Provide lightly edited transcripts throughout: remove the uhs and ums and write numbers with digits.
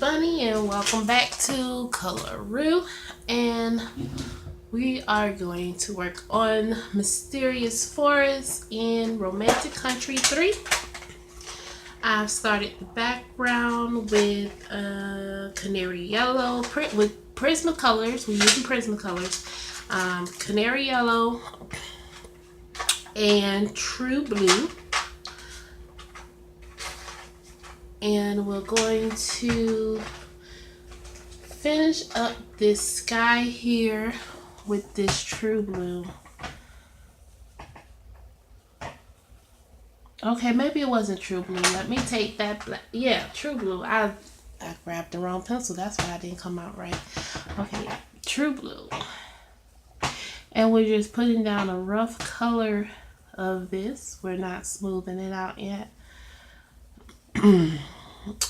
Bunny and welcome back to Kolor, and we are going to work on Mysterious Forest in Romantic Country 3. I've started the background with Canary Yellow with Prismacolors. We're using Prismacolors, Canary Yellow and True Blue. And we're going to finish up this sky here with this True Blue. Okay, maybe it wasn't True Blue. Let me take that black. Yeah, True Blue. I grabbed the wrong pencil. That's why I didn't come out right. Okay, True Blue. And we're just putting down a rough color of this. We're not smoothing it out yet.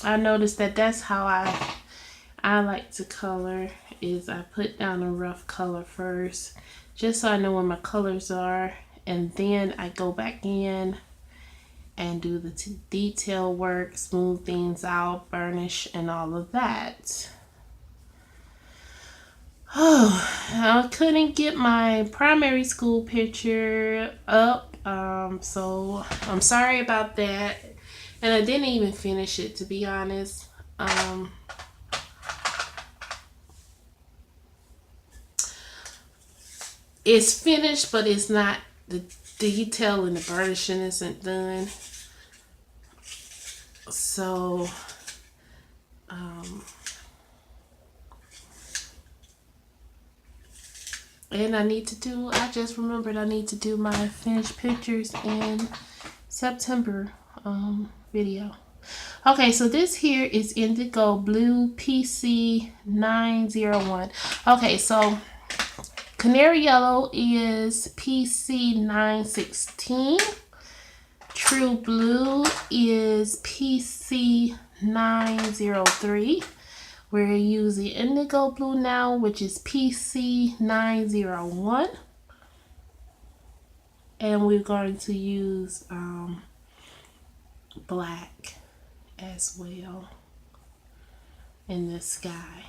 I noticed that that's how I like to color, is I put down a rough color first just so I know where my colors are, and then I go back in and do the detail work, smooth things out, burnish, and all of that. Oh, I couldn't get my primary school picture up, so I'm sorry about that. And I didn't even finish it, to be honest. It's finished, but it's not, the detail and the burnishing isn't done. So, and I just remembered I need to do my finished pictures in September video. Okay, so this here is Indigo Blue PC 901. Okay, so Canary Yellow is PC 916. True Blue is PC 903. We're using Indigo Blue now, which is PC 901. And we're going to use black as well in the sky.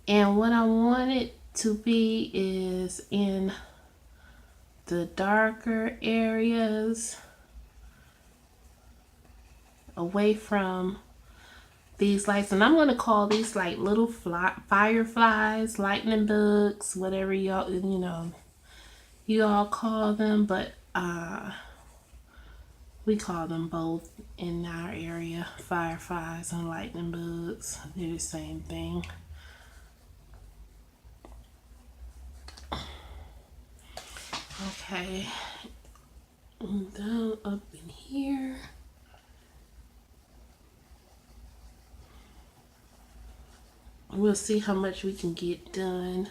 And what I want it to be is in the darker areas, away from these lights. And I'm going to call these like little fireflies, lightning bugs, whatever y'all, you all call them, but we call them both in our area, fireflies and lightning bugs. They're the same thing. Okay, and down up in here. We'll see how much we can get done.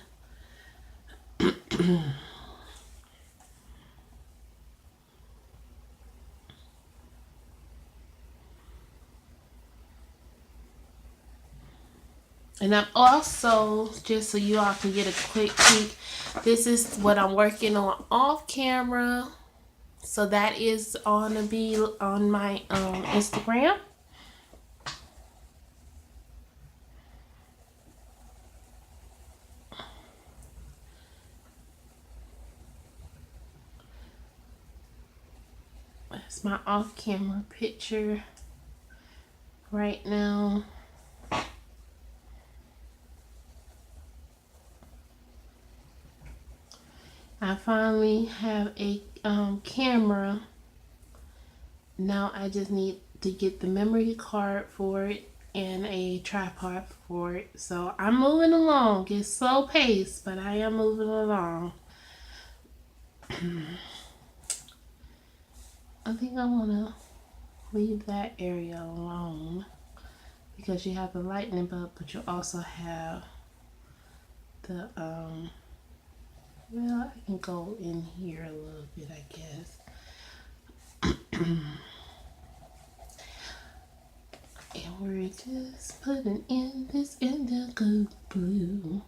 And I'm also, just so you all can get a quick peek, this is what I'm working on off camera. So that is on to be on my Instagram. That's my off camera picture right now. I finally have a camera. Now I just need to get the memory card for it and a tripod for it. So I'm moving along. It's slow paced, but I am moving along. I think I want to leave that area alone because you have the lightning bug, but you also have the well, I can go in here a little bit, I guess. And we're just putting in this indigo blue.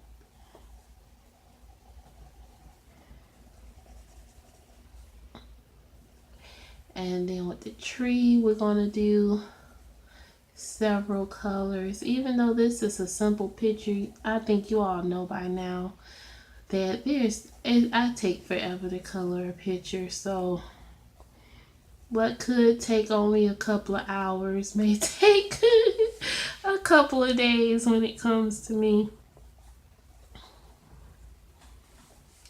And then with the tree, we're going to do several colors. Even though this is a simple picture, I think you all know by now that I take forever to color a picture. So what could take only a couple of hours may take a couple of days when it comes to me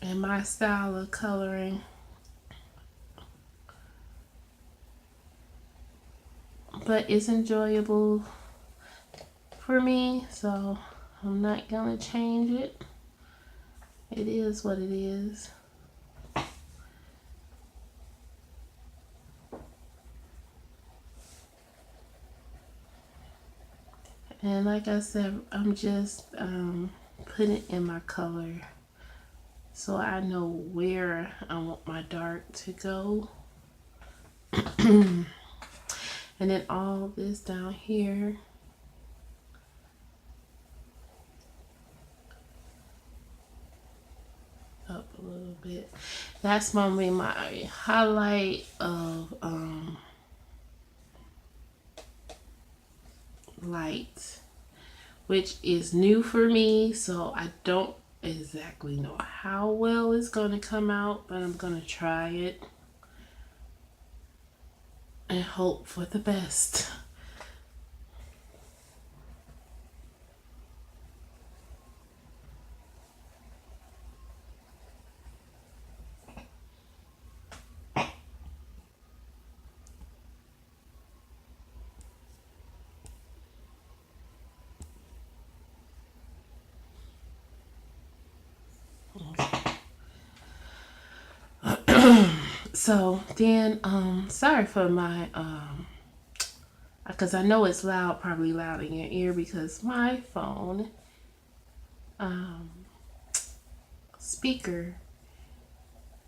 and my style of coloring. But it's enjoyable for me, so I'm not gonna change it. It is what it is. And like I said, I'm just putting in my color so I know where I want my dark to go. And then all this down here, up a little bit. That's gonna be my highlight of light, which is new for me, so I don't exactly know how well it's gonna come out, but I'm gonna try it and hope for the best. So then, sorry for my, because I know it's loud, probably loud in your ear because my phone, speaker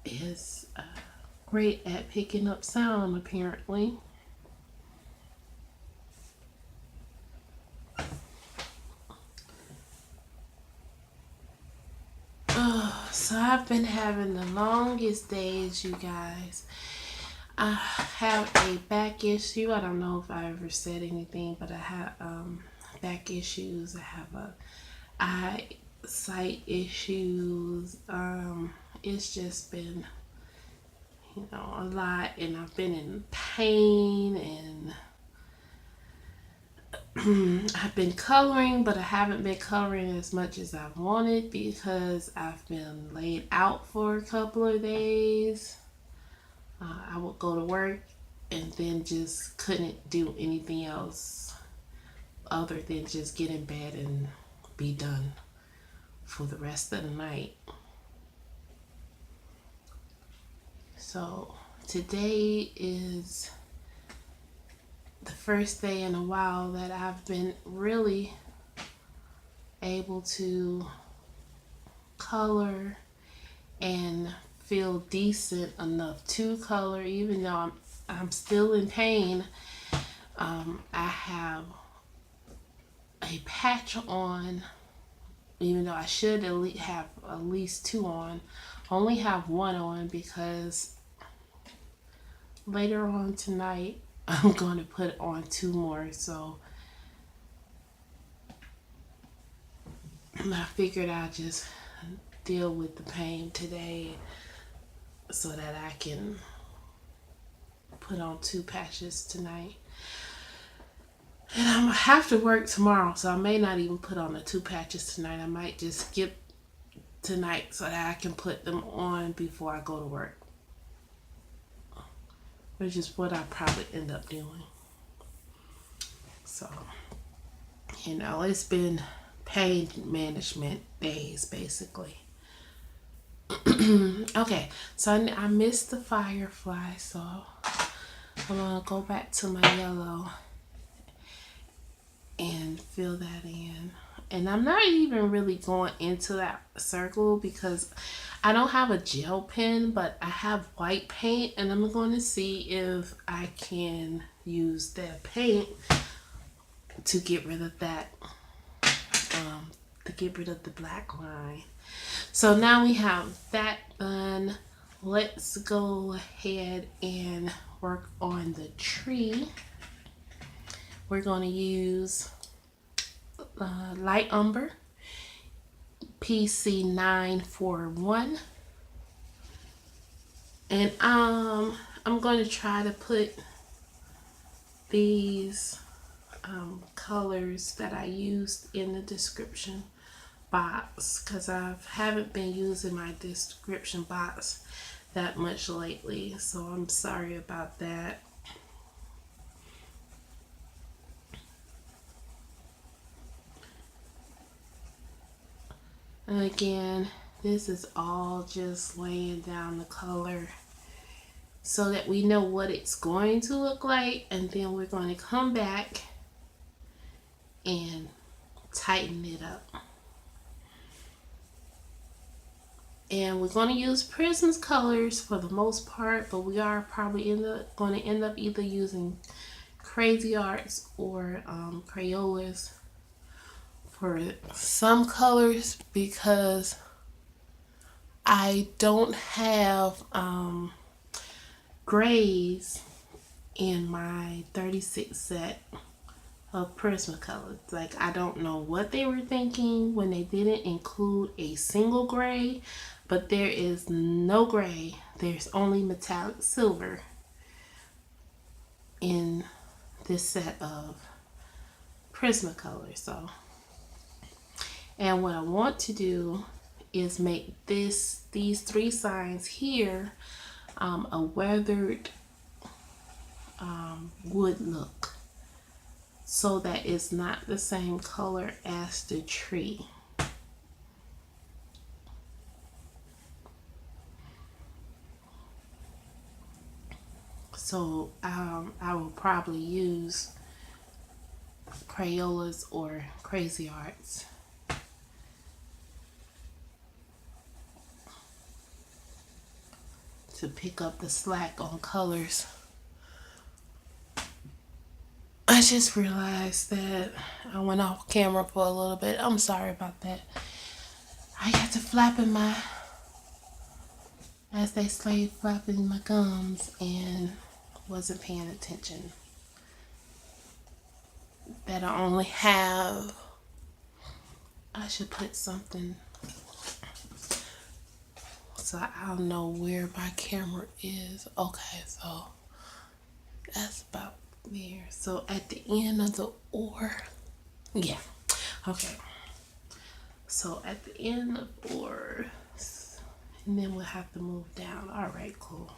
is great at picking up sound, apparently. So I've been having the longest days, you guys. I have a back issue. I don't know if I ever said anything, but I have back issues. I have eyesight issues. It's just been, a lot, and I've been in pain, and I've been coloring, but I haven't been coloring as much as I wanted because I've been laid out for a couple of days. I would go to work and then just couldn't do anything else other than just get in bed and be done for the rest of the night. So today is the first day in a while that I've been really able to color and feel decent enough to color, even though I'm still in pain. I have a patch on, even though I should have at least two on. Only have one on because later on tonight I'm going to put on two more. So I figured I'd just deal with the pain today so that I can put on two patches tonight. And I'm gonna have to work tomorrow, so I may not even put on the two patches tonight. I might just skip tonight so that I can put them on before I go to work, which is what I probably end up doing. So, it's been pain management days, basically. Okay, so I missed the firefly, so I'm gonna go back to my yellow and fill that in. And I'm not even really going into that circle because I don't have a gel pen, but I have white paint, and I'm going to see if I can use that paint to get rid of that, to get rid of the black line. So now we have that done. Let's go ahead and work on the tree, we're going to use light umber, PC941. And I'm going to try to put these colors that I used in the description box, because I haven't been using my description box that much lately, so I'm sorry about that. And again, this is all just laying down the color so that we know what it's going to look like, and then we're going to come back and tighten it up. And we're going to use Prism's colors for the most part, but we are probably going to end up either using Crazy Arts or Crayolas for some colors, because I don't have grays in my 36 set of Prismacolor. Like, I don't know what they were thinking when they didn't include a single gray, but there is no gray. There's only metallic silver in this set of Prismacolor. So, and what I want to do is make these three signs here a weathered wood look, so that it's not the same color as the tree. So I will probably use Crayolas or Crazy Arts. To pick up the slack on colors. I just realized that I went off camera for a little bit. I'm sorry about that. I got to flapping my, as they say, flapping my gums and wasn't paying attention. That I only have, I should put something so I'll know where my camera is. Okay, so that's about there. So at the end of the or, yeah, okay. So at the end of or, and then we'll have to move down. All right, cool.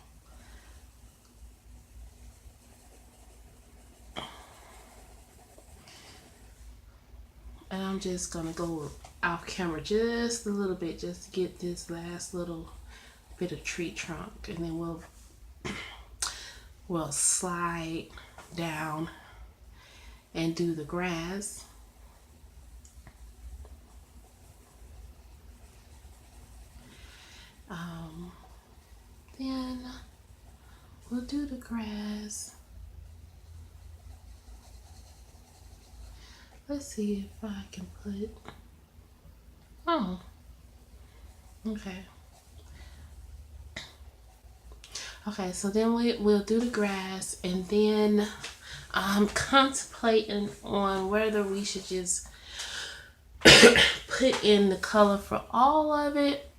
And I'm just gonna go off camera just a little bit, just to get this last little bit of tree trunk, and then we'll slide down and do the grass. Then we'll do the grass. Let's see if I can put, oh, okay. Okay, so then we'll do the grass, and then I'm contemplating on whether we should just put in the color for all of it.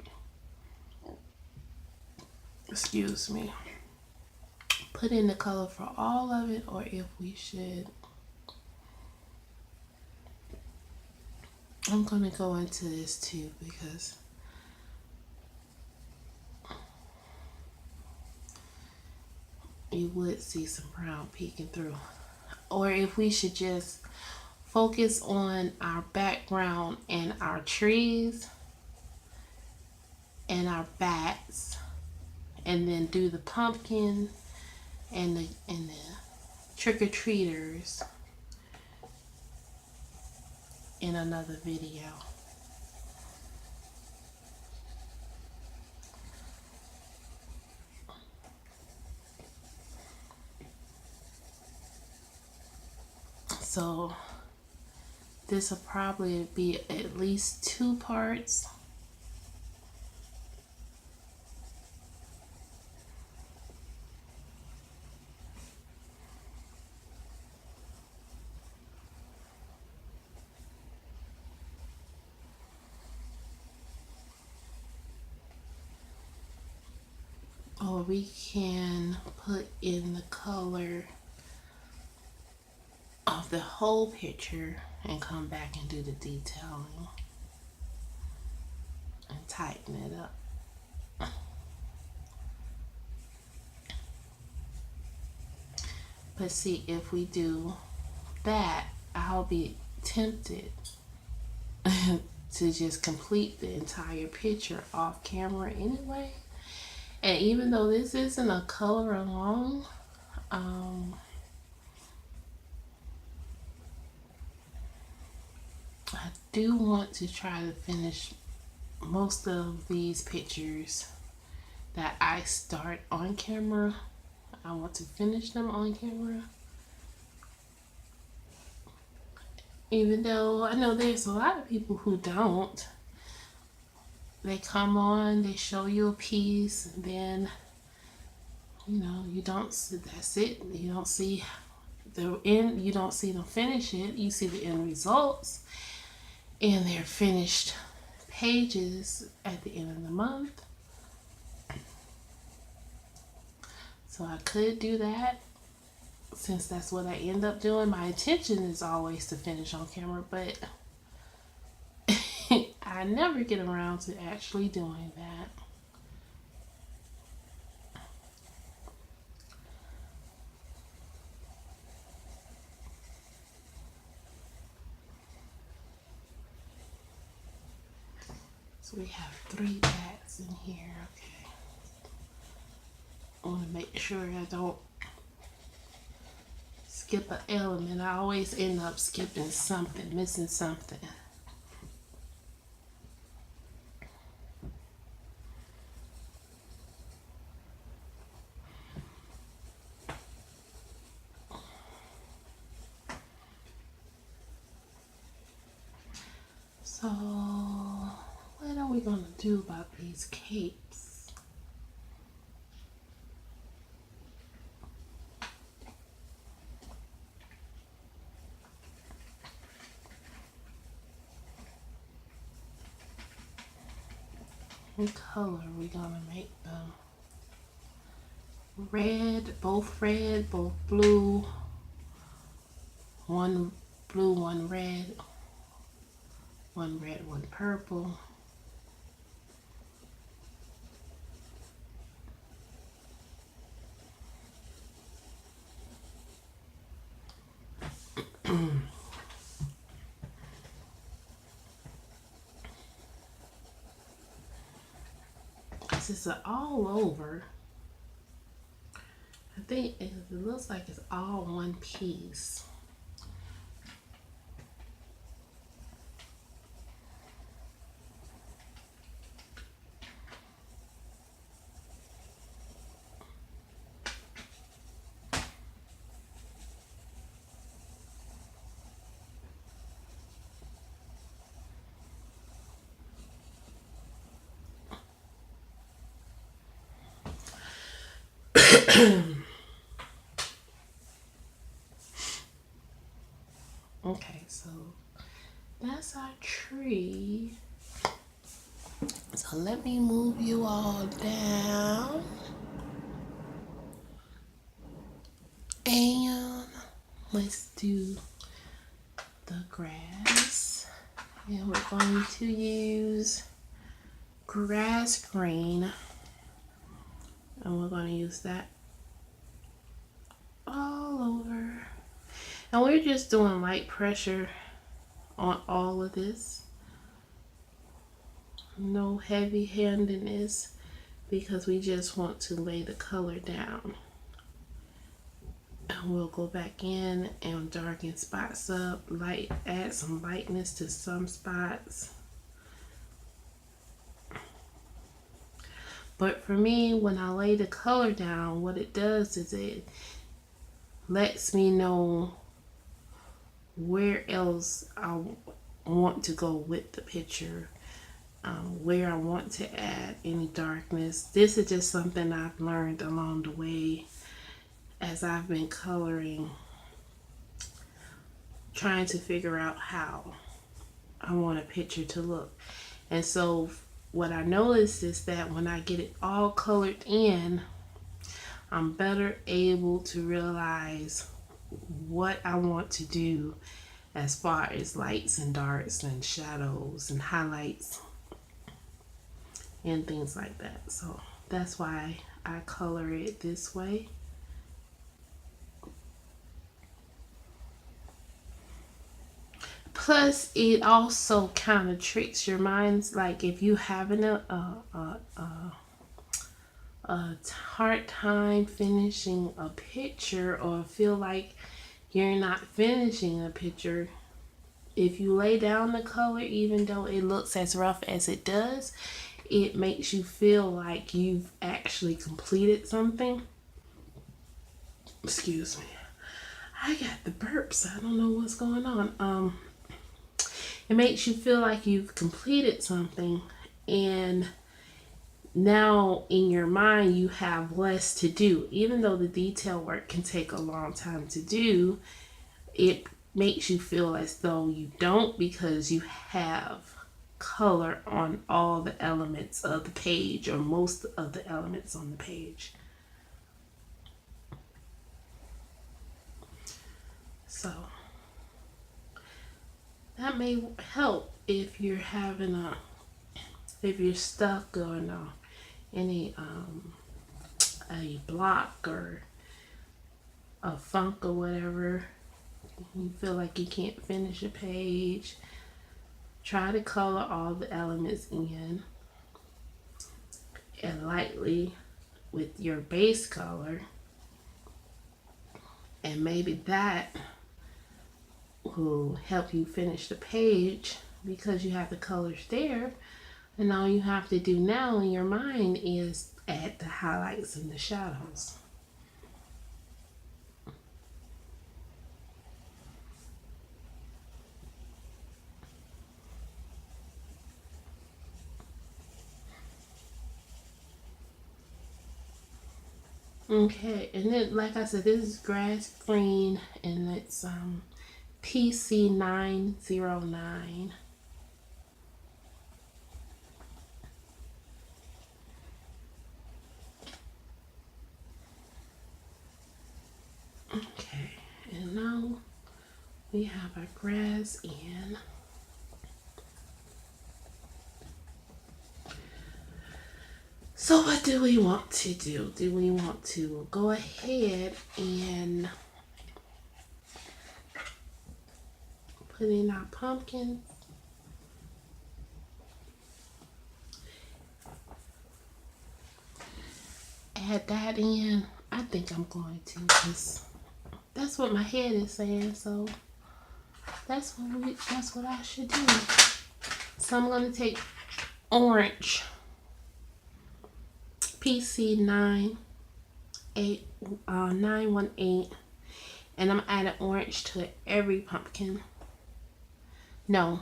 Excuse me. Put in the color for all of it, or if we should. I'm gonna go into this too, because you would see some brown peeking through. Or if we should just focus on our background and our trees and our bats, and then do the pumpkin and the trick-or-treaters in another video. So this will probably be at least 2 parts. we can put in the color of the whole picture and come back and do the detailing and tighten it up. But see, if we do that, I'll be tempted to just complete the entire picture off camera anyway. And even though this isn't a color along, I do want to try to finish most of these pictures that I start on camera. I want to finish them on camera. Even though I know there's a lot of people who don't. They come on, they show you a piece, and then, you know, you don't see, that's it. You don't see the end, you don't see them finish it. You see the end results and their finished pages at the end of the month. So I could do that, since that's what I end up doing. My intention is always to finish on camera, but I never get around to actually doing that. So we have 3 bats in here. Okay. I want to make sure I don't skip an element. I always end up skipping something, missing something. So, what are we going to do about these capes? What color are we going to make them? Red, both blue. One blue, one red. One red, one purple. This is all over. I think it looks like it's all one piece. Okay, so that's our tree. So let me move you all down. And let's do the grass. And we're going to use grass green. And we're going to use that all over. And we're just doing light pressure on all of this. No heavy handedness, because we just want to lay the color down. And we'll go back in and darken spots up, add some lightness to some spots. But for me, when I lay the color down, what it does is it lets me know where else I want to go with the picture, where I want to add any darkness. This is just something I've learned along the way as I've been coloring, trying to figure out how I want a picture to look. And so what I noticed is that when I get it all colored in, I'm better able to realize what I want to do as far as lights and darks and shadows and highlights and things like that. So that's why I color it this way. Plus, it also kind of tricks your minds. Like if you having a hard time finishing a picture or feel like you're not finishing a picture, if you lay down the color, even though it looks as rough as it does, it makes you feel like you've actually completed something. Excuse me. I got the burps. I don't know what's going on. It makes you feel like you've completed something, and now in your mind you have less to do. Even though the detail work can take a long time to do, it makes you feel as though you don't, because you have color on all the elements of the page, or most of the elements on the page. So that may help if you're if you're stuck on any a block or a funk or whatever. You feel like you can't finish a page. Try to color all the elements in, and lightly with your base color, and maybe that will help you finish the page because you have the colors there, and all you have to do now in your mind is add the highlights and the shadows. Okay, and then like I said, this is grass green, and it's PC 909. Okay, and now we have our grass in. So what do we want to do? Do we want to go ahead and put in our pumpkin? Add that in. I think I'm going to, because that's what my head is saying. So that's what I should do. So I'm going to take orange, PC 918, and I'm adding orange to every pumpkin. Nope.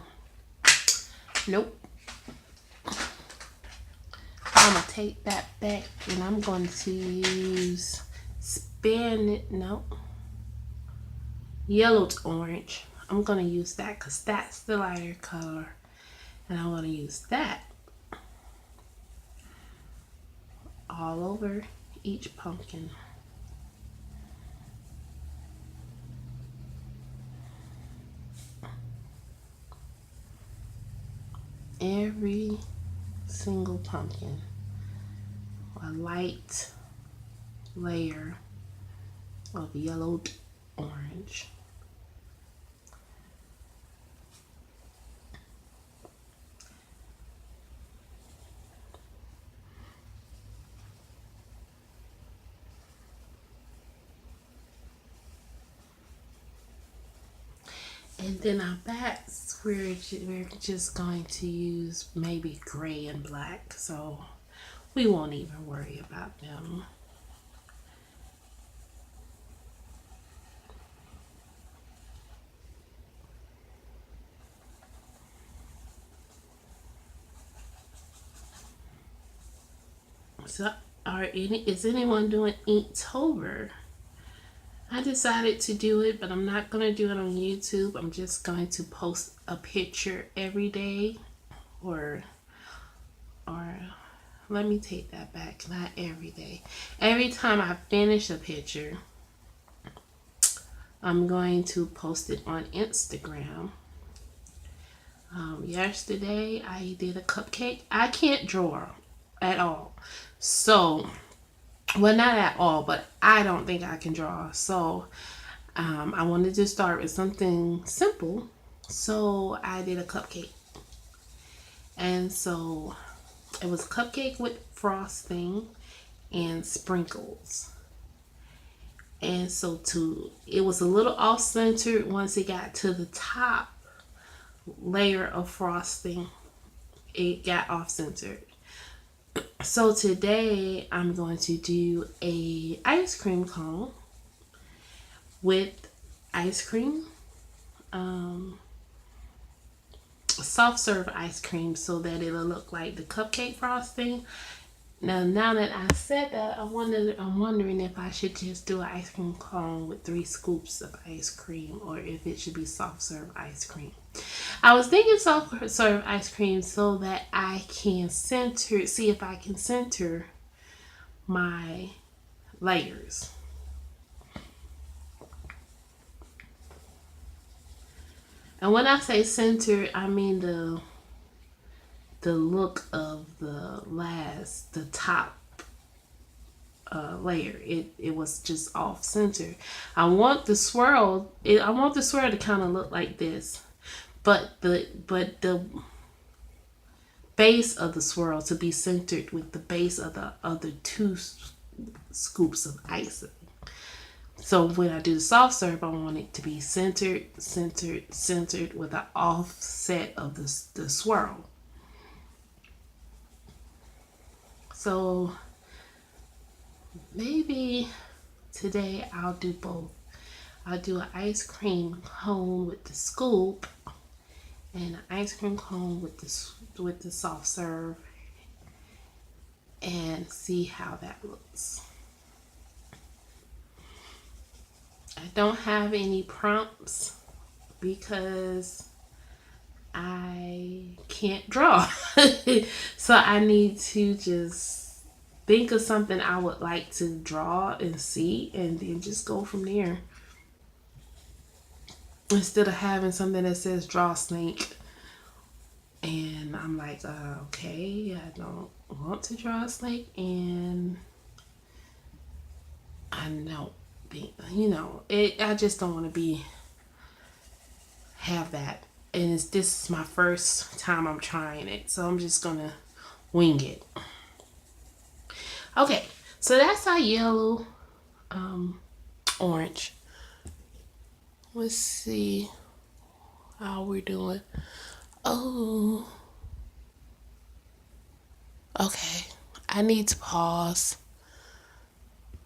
I'm gonna take that back, and I'm going to use yellow to orange. I'm gonna use that because that's the lighter color, and I'm gonna use that all over each pumpkin. Every single pumpkin, a light layer of yellow to orange. And then our bats, we're just going to use maybe gray and black, so we won't even worry about them. So is anyone doing Inktober? I decided to do it, but I'm not going to do it on YouTube. I'm just going to post a picture every day, or let me take that back. Not every day. Every time I finish a picture, I'm going to post it on Instagram. Yesterday I did a cupcake. I can't draw at all. So, well, not at all, but I don't think I can draw. So, I wanted to start with something simple. So, I did a cupcake. And so, it was a cupcake with frosting and sprinkles. And so, it was a little off centered once it got to the top layer of frosting. It got off centered. So today I'm going to do a ice cream cone with ice cream, soft serve ice cream, so that it'll look like the cupcake frosting. Now that I said that, I'm wondering if I should just do an ice cream cone with 3 scoops of ice cream, or if it should be soft serve ice cream. I was thinking soft serve ice cream so that I can see if I can center my layers. And when I say center, I mean the look of the top layer. It was just off center. I want the swirl to kind of look like this, but the base of the swirl to be centered with the base of the other 2 scoops of icing. So when I do the soft serve, I want it to be centered with an offset of the swirl. So maybe today I'll do both. I'll do an ice cream cone with the scoop and an ice cream cone with the soft serve, and see how that looks. I don't have any prompts because I can't draw. So I need to just think of something I would like to draw and see, and then just go from there. Instead of having something that says draw snake, and I'm like, okay, I don't want to draw a snake, and I don't think, I just don't want to have that. And this is my first time I'm trying it, so I'm just gonna wing it. Okay, so that's our yellow, orange. Let's see how we're doing. Oh, okay. I need to pause